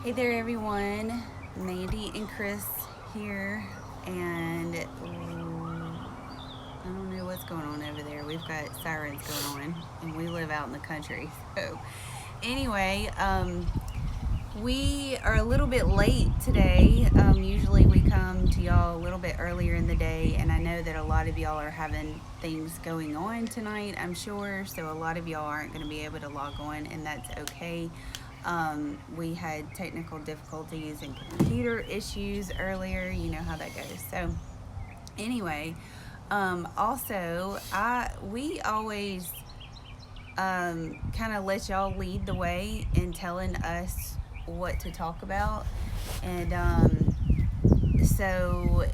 Hey there, everyone. Mandy and Chris here, and I don't know what's going on over there. We've got sirens going on, and we live out in the country. So, anyway, we are a little bit late today. Usually, we come to y'all a little bit earlier in the day, and I know that a lot of y'all are having things going on tonight, I'm sure. So, a lot of y'all aren't going to be able to log on, and that's okay. We had technical difficulties and computer issues earlier. You know how that goes. So, anyway, also, we always kind of let y'all lead the way in telling us what to talk about. And so,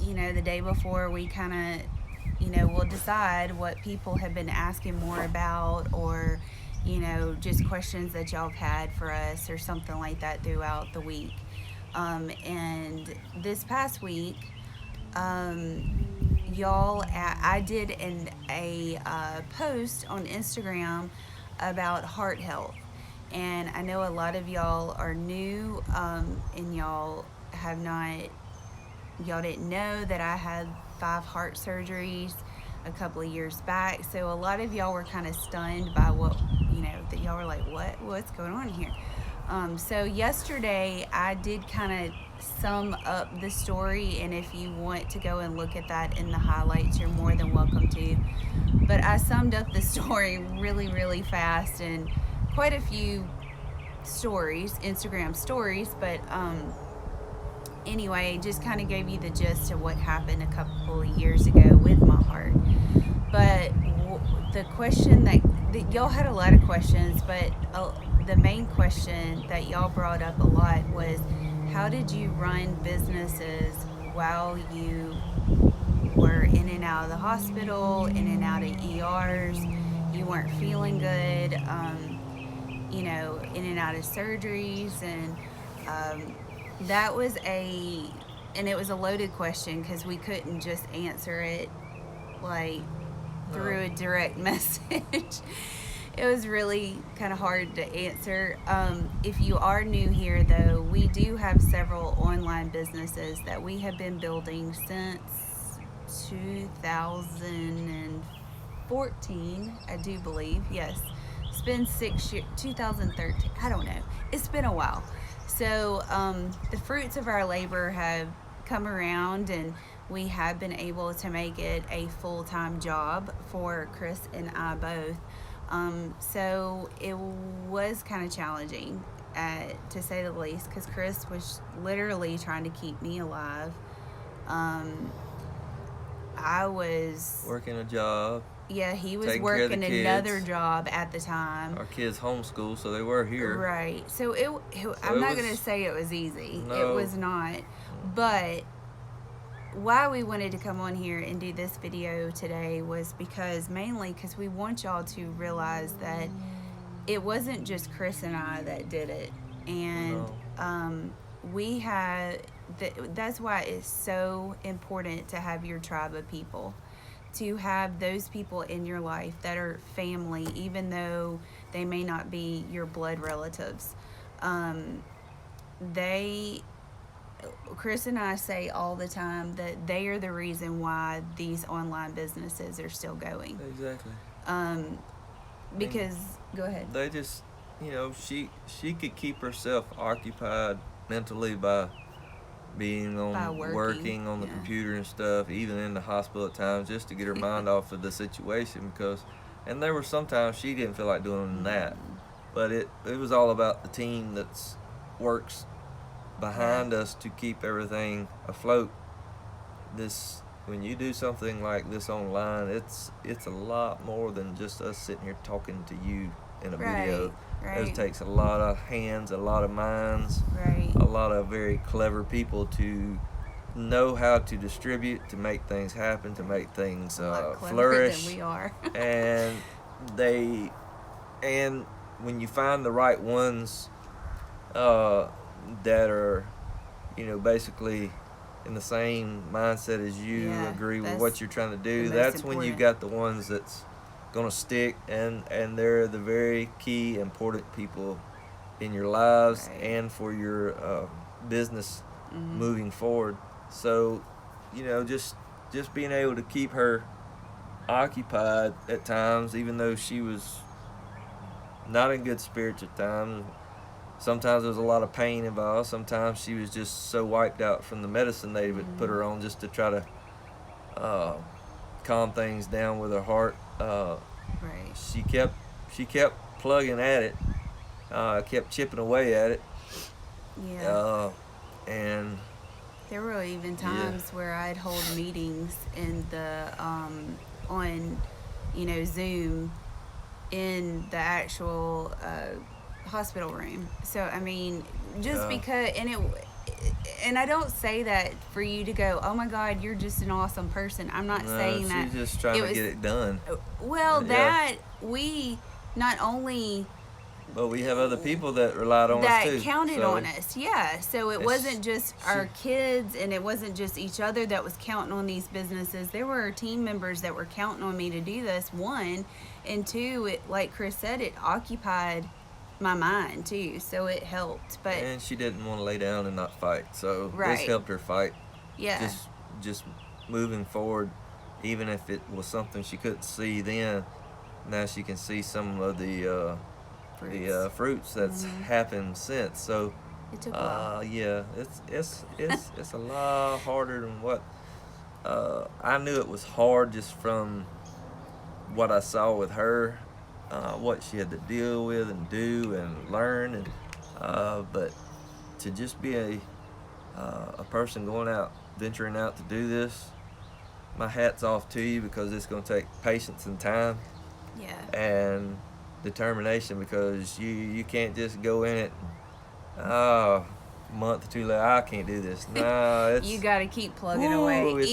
the day before, we kind of, we'll decide what people have been asking more about, or, just questions that y'all have had for us or something like that throughout the week. And this past week, um, I did a post on Instagram about heart health, and I know a lot of y'all are new, and y'all didn't know that I had 5 heart surgeries a couple of years back. So a lot of y'all were kind of stunned by that y'all were like, what's going on here? So yesterday I did kind of sum up the story, and if you want to go and look at that in the highlights, you're more than welcome to. But I summed up the story really, really fast, and quite a few stories, Instagram stories, but anyway, just kind of gave you the gist of what happened a couple of years ago with my heart. But the question that y'all had a lot of questions, but the main question that y'all brought up a lot was, how did you run businesses while you were in and out of the hospital, in and out of ERs? You weren't feeling good, in and out of surgeries, and um, that was and it was a loaded question because we couldn't just answer it like through No. a direct message. It was really kind of hard to answer. If you are new here, though, we do have several online businesses that we have been building since 2014, I do believe. Yes, it's been 6 years, 2013. I don't know. It's been a while. So the fruits of our labor have come around, and we have been able to make it a full time job for Chris and I both. So it was kind of challenging, to say the least, because Chris was literally trying to keep me alive. Um, I was, Working a job, yeah, he was taking care of the working another kids. job at the time. Our kids homeschool, so they were here. Right. So So I'm it not going to was say it was easy. It no. was not. But why we wanted to come on here and do this video today was mainly because we want y'all to realize that it wasn't just Chris and I that did it. And No. we had that's why it's so important to have your tribe of people, to have those people in your life that are family, even though they may not be your blood relatives. Um, they Chris and I say all the time that they are the reason why these online businesses are still going. Exactly. Um, I mean, because go ahead. they just, she could keep herself occupied mentally by being By on working, working on the yeah. computer and stuff, even in the hospital at times, just to get her mind off of the situation. And there were sometimes she didn't feel like doing that, Mm, but it was all about the team that's works yeah. behind us to keep everything afloat. This When you do something like this online, it's a lot more than just us sitting here talking to you in a Right. video. It Right. takes a lot of hands, a lot of minds, Right. a lot of very clever people to know how to distribute, to make things happen, to make things A lot cleverer than flourish. we are. And they and when you find the right ones, uh, that are, basically in the same mindset as you, Yeah. agree with That's what you're trying to the do, most that's when you important. got the ones that's gonna stick, and they're the very key important people in your lives Right. and for your business Mhm. moving forward. So, just being able to keep her occupied at times, even though she was not in good spirits at times. Sometimes there was a lot of pain involved. Sometimes she was just so wiped out from the medicine they would put her on just to try to uh, calm things down with her heart. Right. She kept plugging at it, kept chipping away at it, Yeah. and There were even yeah, times where I'd hold meetings in the on, Zoom in the actual hospital room. So I mean, just uh, because, and I don't say that for you to go, oh my God, you're just an awesome person. I'm not no, saying that. she's just trying It to was get it done. well Yeah, that we not only but we have other people that relied on us that too. counted So on us. Yeah. So it it's wasn't just she, our kids and it wasn't just each other that was counting on these businesses. There were team members that were counting on me to do this, one. And two, it, like Chris said, it occupied my mind too. So it helped. But, and she didn't want to lay down and not fight. So this right. helped her fight. Yeah. Just moving forward, even if it was something she couldn't see then, now she can see some of the Fruits. fruits that's happened since. So It took a while. yeah, it's a lot harder than what I knew. It was hard just from what I saw with her, what she had to deal with and do and learn, and but to just be a person going out, venturing out to do this, my hat's off to you, because it's going to take patience and time Yeah. and determination, because you can't just go in it, oh, month or two later, I can't do this. No, You it's got to keep plugging woo, away, it's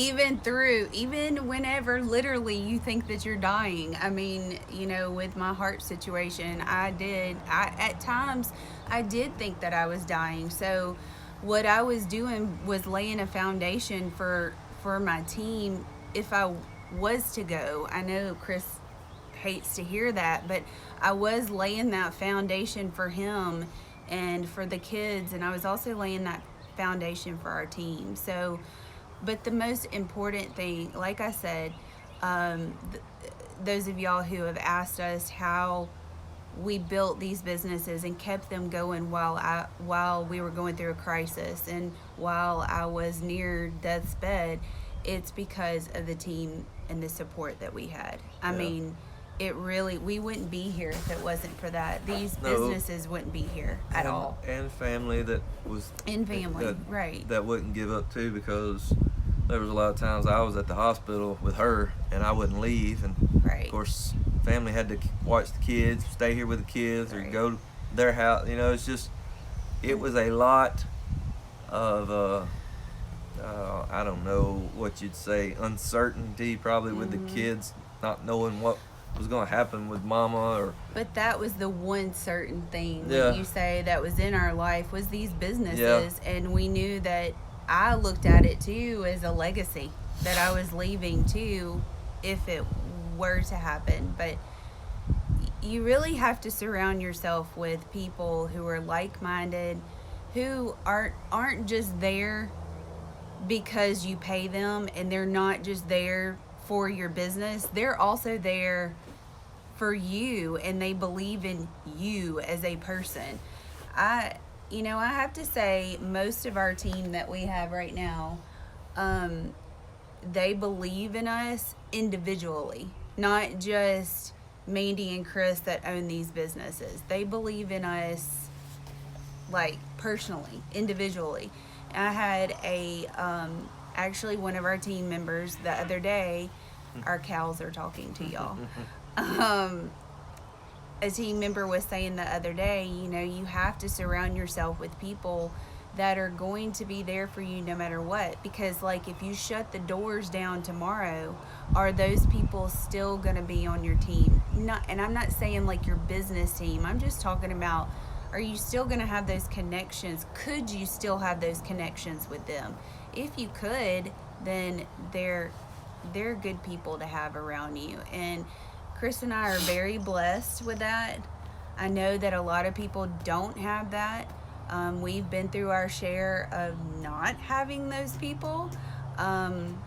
even whenever literally you think that you're dying. I mean, with my heart situation, at times, I did think that I was dying. So, what I was doing was laying a foundation for my team if I was to go. I know Chris hates to hear that, but I was laying that foundation for him and for the kids, and I was also laying that foundation for our team. So, but the most important thing, like I said, those of y'all who have asked us how we built these businesses and kept them going while we were going through a crisis and while I was near death's bed, it's because of the team and the support that we had. I yeah. mean, it really, we wouldn't be here if it wasn't for that. These No. businesses wouldn't be here at all. And family that was In family, that, right. that wouldn't give up too, because there was a lot of times I was at the hospital with her and I wouldn't leave, and Right. of course family had to watch the kids, stay here with the kids, or Right. go to their house. It's just, it was a lot of I don't know what you'd say, uncertainty probably with the kids, not knowing what was going to happen with mama, or But that was the one certain thing Yeah. that you say that was in our life was these businesses, Yeah. and we knew that I looked at it too as a legacy that I was leaving too if it were to happen. But you really have to surround yourself with people who are like-minded, who aren't just there because you pay them, and they're not just there for your business. They're also there for you, and they believe in you as a person. I have to say, most of our team that we have right now, they believe in us individually, not just Mandy and Chris that own these businesses. They believe in us like personally, individually. I had actually one of our team members the other day, our cows are talking to y'all. A team member was saying the other day, you have to surround yourself with people that are going to be there for you no matter what. Because, like, if you shut the doors down tomorrow, are those people still going to be on your team? And I'm not saying like your business team. I'm just talking about, are you still going to have those connections? Could you still have those connections with them? If you could, then they're good people to have around you. And Chris and I are very blessed with that. I know that a lot of people don't have that. We've been through our share of not having those people. And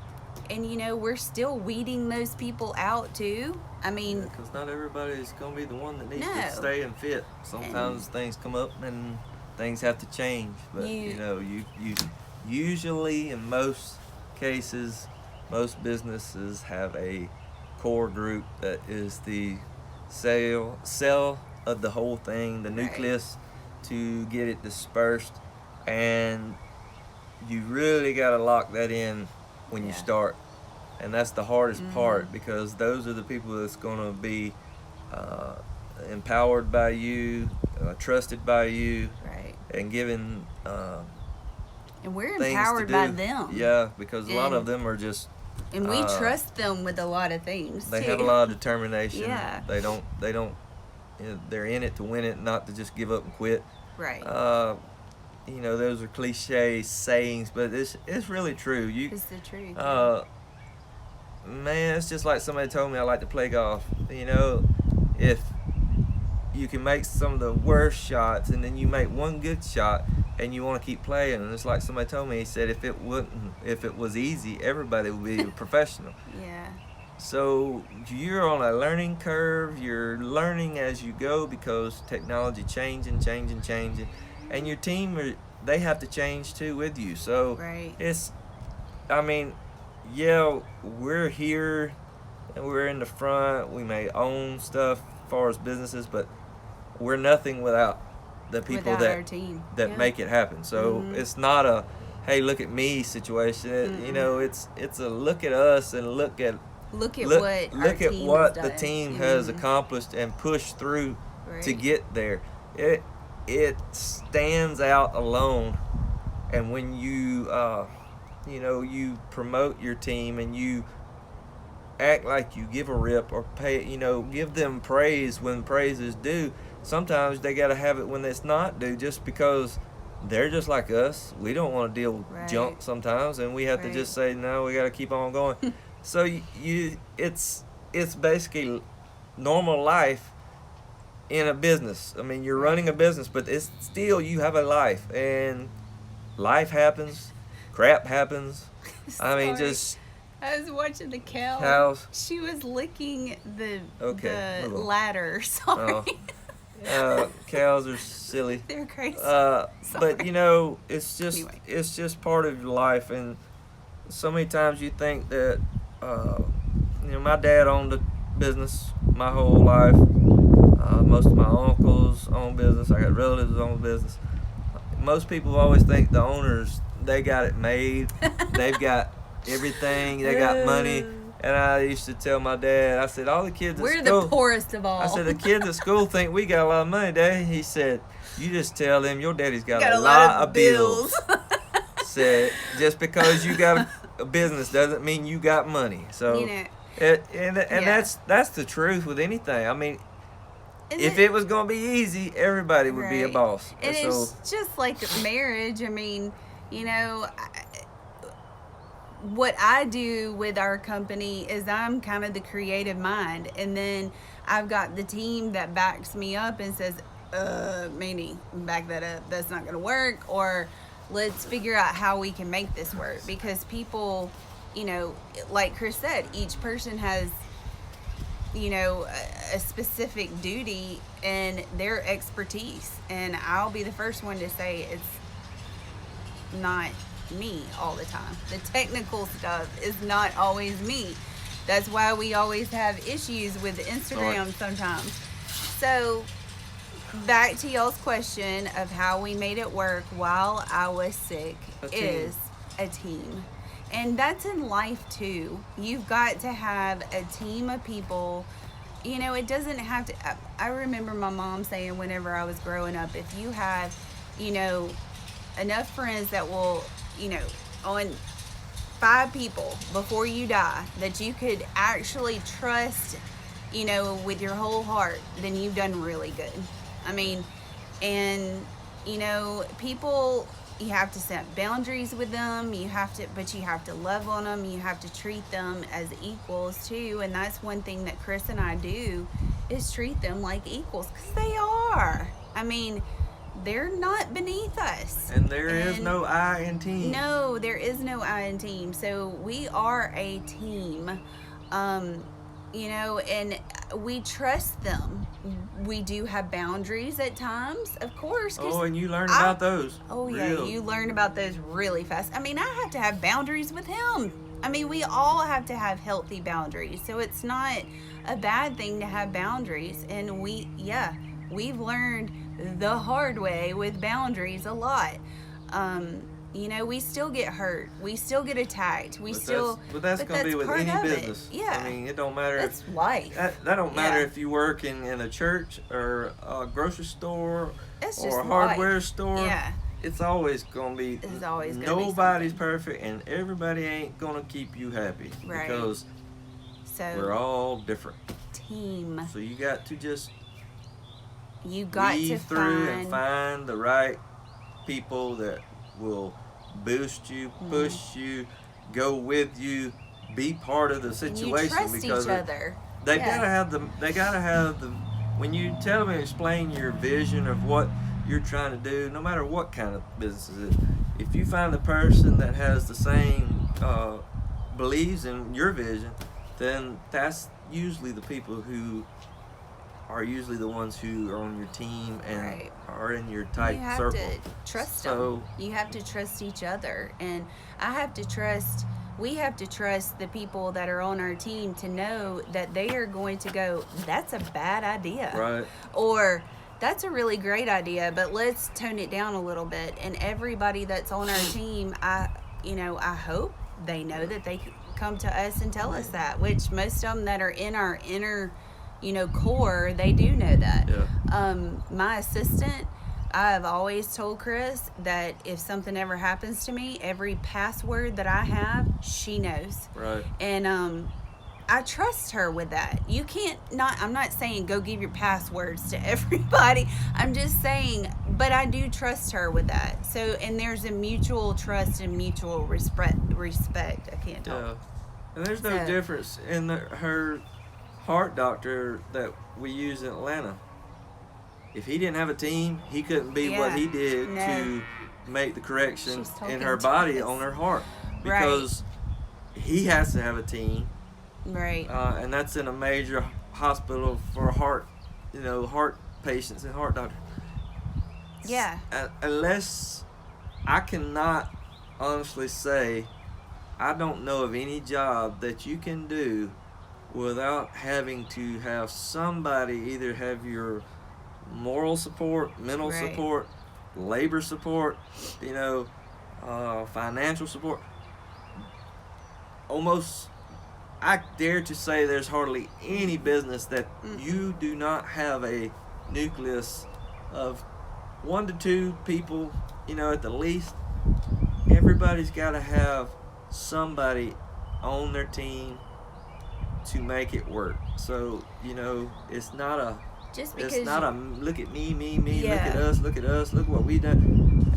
we're still weeding those people out too. I mean, Because not everybody's going to be the one that needs No. to stay and fit. Sometimes things come up and things have to change. But, you usually, in most cases, most businesses have a core group that is the cell of the whole thing, the Right. nucleus, to get it dispersed. And you really got to lock that in when you Yeah. start. And that's the hardest part, because those are the people that's going to be empowered by you, trusted by you, right. and given And we're things empowered to by do. them. Yeah, because a lot of And- them are just And we trust them with a lot of things. they too. have a lot of determination. Yeah. They don't they're in it to win it, not to just give up and quit. Right. Those are cliche sayings, but it's really true. It's the truth. Man, it's just like somebody told me I like to play golf. If you can make some of the worst shots and then you make one good shot and you want to keep playing, and it's like somebody told me, he said if it was easy, everybody would be a professional. Yeah. So you're on a learning curve. You're learning as you go, because technology changing, and your team they have to change too with you. So Right. we're here and we're in the front. We may own stuff as far as businesses, but we're nothing without the people Without our that team. that Yeah. make it happen. So it's not a hey, look at me situation. It's a look at us and look at Look at look what at what the done. team has accomplished and pushed through to Right. get there. It stands out alone. And when you you promote your team and you act like you give a rip or give them praise when praise is due. Sometimes they got to have it when it's not due, just because they're just like us. We don't want to deal with Right. junk sometimes, and we have to Right. just say no. We got to keep on going. So it's basically normal life in a business. I mean, you're running a business, but it's still, you have a life, and life happens, crap happens. I mean, Sorry. just I was watching the cow. cows. She was licking the Okay, the move on. ladder. Sorry. Cows are silly. They're crazy. But Sorry. it's just Anyway. it's just part of your life, and so many times you think that my dad owned a business my whole life. Most of my uncles own business. I got relatives that own business. Most people always think the owners, they got it made. They've got everything. They got money. And I used to tell my dad, I said, all the kids at We're school, the poorest of all. I said, the kids at school think we got a lot of money, Dad. He said, you just tell them your daddy's got got a a lot lot of of bills. Said, just because you got a business doesn't mean you got money. So, You know, and Yeah. that's the truth with anything. I mean, and if it was going to be easy, everybody would be a Right. boss. And so, it's just like marriage. I mean, what I do with our company is I'm kind of the creative mind, and then I've got the team that backs me up and says, Manny, back that up. That's not going to work. Or let's figure out how we can make this work. Because people, like Chris said, each person has, a specific duty and their expertise. And I'll be the first one to say it's not me all the time. The technical stuff is not always me. That's why we always have issues with Instagram sometimes. So back to y'all's question of how we made it work while I was sick is a team. And that's in life too. You've got to have a team of people. It doesn't have to. I remember my mom saying whenever I was growing up, if you have, enough friends that will, on 5 people before you die that you could actually trust, with your whole heart, then you've done really good. I mean, and, people you have to set boundaries with them. But you have to love on them. You have to treat them as equals too. And that's one thing that Chris and I do, is treat them like equals, because they are. I mean, they're not beneath us. And there is no I in team. No, there is no I in team. So we are a team. And we trust them. We do have boundaries at times, of course. Oh, and you learn about those. Oh, yeah, you learn about those really fast. I mean, I have to have boundaries with him. I mean, we all have to have healthy boundaries. So it's not a bad thing to have boundaries. And we've learned the hard way with boundaries a lot. We still get hurt. We still get attacked. But that's going to be with any business. Yeah. I mean, it don't matter. That's life. That don't matter if you work in a church or a grocery store or a hardware store. Yeah. It's always going to be. It's always gonna nobody's perfect, and everybody ain't going to keep you happy. Right. Because we're all different. Team. So you got to just weave through and find the right people that will boost you, push you, go with you, be part of the situation. And you trust because each other. They gotta have the. When you tell them and explain your vision of what you're trying to do, no matter what kind of business it is, if you find the person that has the same believes in your vision, then that's usually the people who are usually the ones who are on your team and are in your tight circle. You have to trust them. You have to trust each other. And we have to trust the people that are on our team to know that they are going to go, that's a bad idea. Right. Or, that's a really great idea, but let's tone it down a little bit. And everybody that's on our team, I hope they know that they come to us and tell us that, which most of them that are in our inner core, they do know that. Yeah. My assistant, I've always told Chris that if something ever happens to me, every password that I have, she knows. Right. And I trust her with that. I'm not saying go give your passwords to everybody. I'm just saying, but I do trust her with that. So, and there's a mutual trust and mutual respect. I can't talk. Yeah. And there's no difference in her heart doctor that we use in Atlanta. If he didn't have a team, he couldn't be what he did to make the corrections in her body on her heart, because he has to have a team. Right. And that's in a major hospital for heart patients and heart doctors. Yeah. Unless, I cannot honestly say, I don't know of any job that you can do without having to have somebody either have your moral support, mental support, labor support, financial support. Almost, I dare to say there's hardly any business that you do not have a nucleus of 1 to 2 people, at the least. Everybody's got to have somebody on their team to make it work. So, it's not a look at me, look at us, look what we done.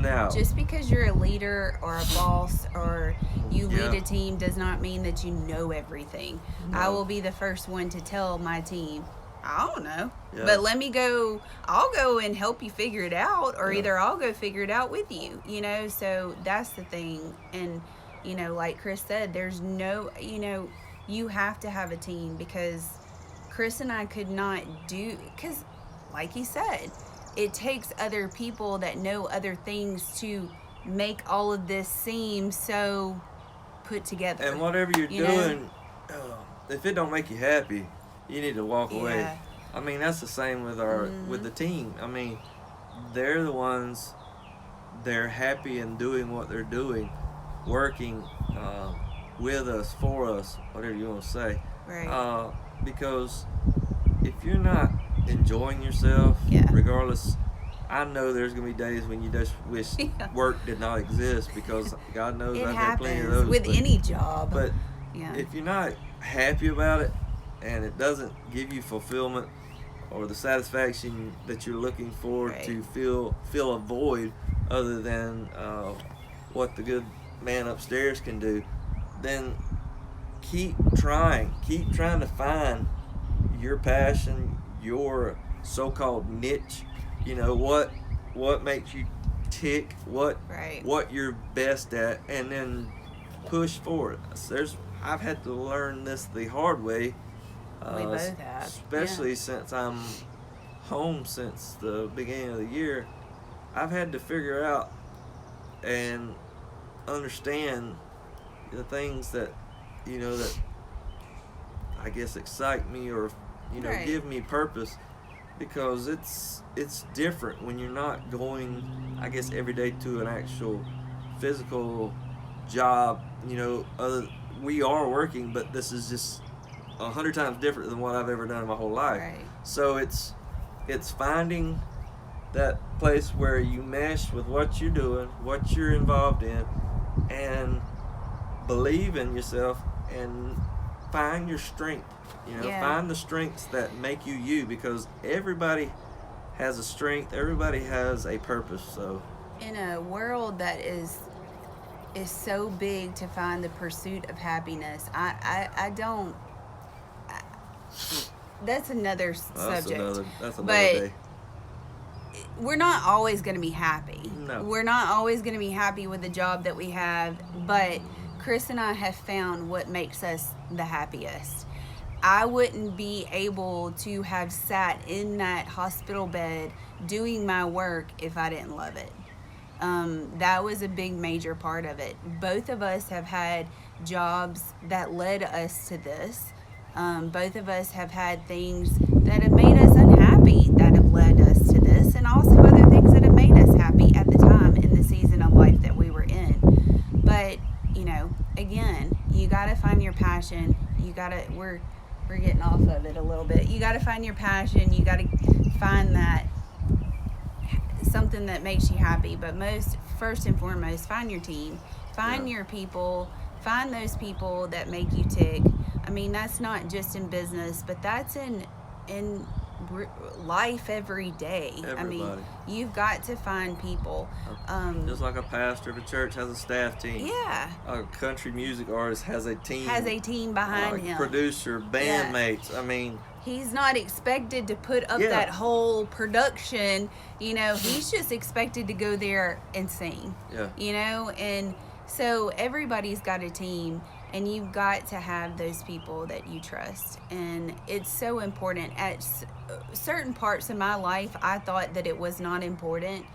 No. Just because you're a leader or a boss or you lead a team does not mean that you know everything. No. I will be the first one to tell my team, I don't know. Yeah. But I'll go and help you figure it out, or either I'll go figure it out with you, so that's the thing. And, like Chris said, there's no, you have to have a team, because Chris and I could not because like he said, it takes other people that know other things to make all of this seem so put together. And whatever you're doing, if it don't make you happy, you need to walk away. I mean, that's the same with with the team. I mean, they're the ones, they're happy in doing what they're doing, working with us, for us, whatever you want to say. Right. Because if you're not enjoying yourself, regardless, I know there's going to be days when you just wish work did not exist, because God knows I've had plenty of those. With any job. But if you're not happy about it and it doesn't give you fulfillment, or the satisfaction that you're looking for Right. to fill a void other than what the good man upstairs can do, then keep trying to find your passion, your so-called niche. You know what makes you tick, Right. what you're best at, and then push forward. I've had to learn this the hard way. We both have. Especially since I'm home since the beginning of the year. I've had to figure out and understand the things that that I guess excite me, or Right. give me purpose, because it's different when you're not going, I guess, every day to an actual physical job. We are working, but this is just 100 times different than what I've ever done in my whole life. Right. So it's finding that place where you mesh with what you're doing, what you're involved in, and believe in yourself and find your strength. Yeah. Find the strengths that make you you, because everybody has a strength, everybody has a purpose. So In a world that is so big to find the pursuit of happiness, I don't. That's another subject. That's another But day. we're not always going to be happy. No. We're not always going to be happy with the job that we have, but Chris and I have found what makes us the happiest. I wouldn't be able to have sat in that hospital bed doing my work if I didn't love it. That was a big major part of it. Both of us have had jobs that led us to this. Both of us have had things that have made us unhappy that have led us to this, and also other things that have made us happy at the time in the season of life that we were in. But, again, you got to find your passion. We're getting off of it a little bit. You got to find your passion. You got to find that something that makes you happy. But first and foremost, find your team. Find your people. Find those people that make you tick. I mean, that's not just in business, but that's in life every day. Everybody. I mean, you've got to find people. Just like a pastor of a church has a staff team. Yeah. A country music artist has a team. Has a team behind him. Producer, bandmates. I mean, he's not expected to put up Yeah. that whole production. He's just expected to go there and sing. Yeah. And so everybody's got a team, and you've got to have those people that you trust. And it's so important. At certain parts of my life, I thought that it was not important,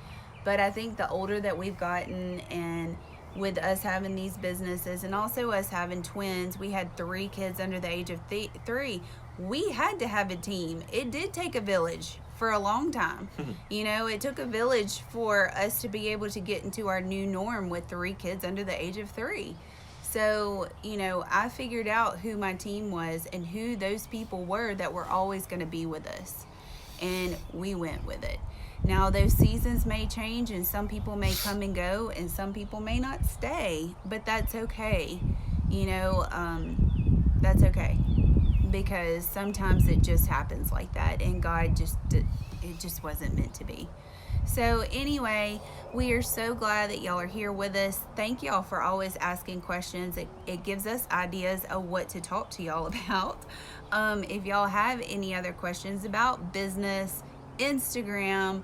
but I think the older that we've gotten, and with us having these businesses, and also us having twins, we had 3 kids under the age of 3. We had to have a team. It did take a village for a long time. It took a village for us to be able to get into our new norm with 3 kids under the age of 3. So, I figured out who my team was and who those people were that were always going to be with us. And we went with it. Now, those seasons may change, and some people may come and go, and some people may not stay, but that's okay. That's okay. Because sometimes it just happens like that, and it just wasn't meant to be. So anyway, we are so glad that y'all are here with us. Thank y'all for always asking questions. It gives us ideas of what to talk to y'all about. If y'all have any other questions about business, Instagram,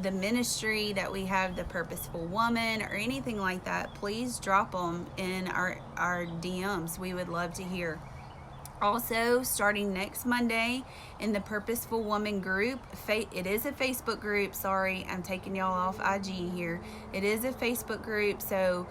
the ministry that we have, The Purposeful Woman, or anything like that, please drop them in our DMs. We would love to hear. Also, starting next Monday in the Purposeful Woman group, it is a Facebook group. Sorry, I'm taking y'all off IG here. It is a Facebook group, so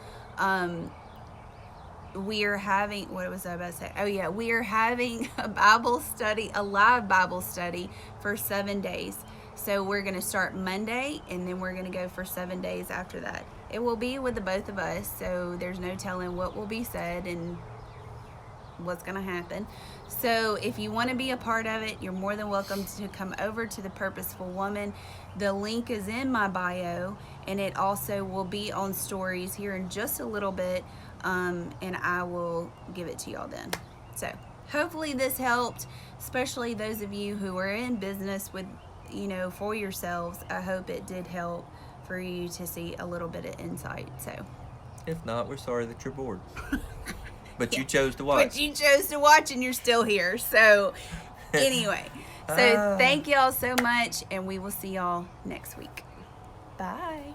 we are having, what was I about to say? Oh yeah, we are having a Bible study, a live Bible study for 7 days. So we're going to start Monday, and then we're going to go for 7 days after that. It will be with the both of us, so there's no telling what will be said and what's going to happen. So if you want to be a part of it, you're more than welcome to come over to The Purposeful Woman. The link is in my bio, and it also will be on stories here in just a little bit, and I will give it to y'all then. So hopefully this helped, especially those of you who are in business with, for yourselves. I hope it did help for you to see a little bit of insight. So, If not, we're sorry that you're bored. But Yeah. you chose to but watch. you chose to watch and you're still here. So, anyway, so thank y'all so much, and we will see y'all next week. Bye.